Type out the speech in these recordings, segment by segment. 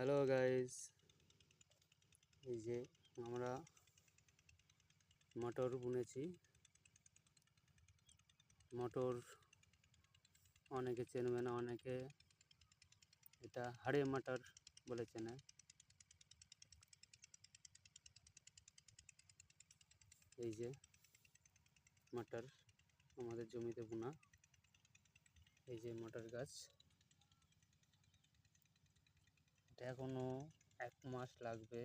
Hello guys, এই যে আমরা মটর বুনেছি। মটর অনেকে চেনবে না, অনেকে এটা হাড়ে মটর বলে চেনে। এই যে মটর আমাদের জমিতে বোনা, এই যে মটর গাছ। এটা এখনো 1 মাস লাগবে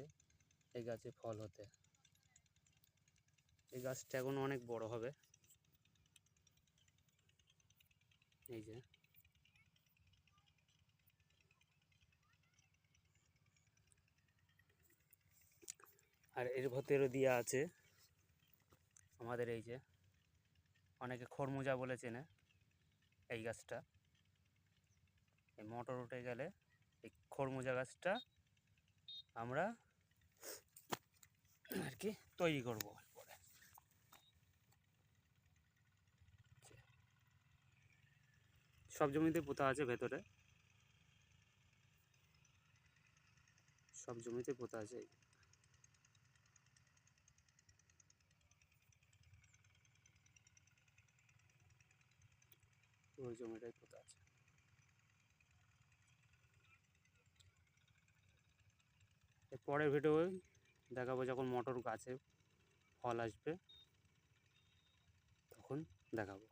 এই গাছে ফল হতে। এই গাছটা এখনো অনেক বড় হবে। এই যে আর এর ভেতরে দেওয়া আছে আমাদের এই যে অনেকে খরমুজা বলে চেনে এই গাছটা। এই মটর উঠে গেলে এই খরমুজা গাছটা আমরা আর কি তৈরি করব। পরে সব জমিতে পোতা আছে, ভেতরে সব জমিতে পোতা আছে। ওই জমিটাই পোতা আছে। পরের ভিডিওয় দেখাবো যখন মটর গাছে ফল আসবে, তখন দেখাবো।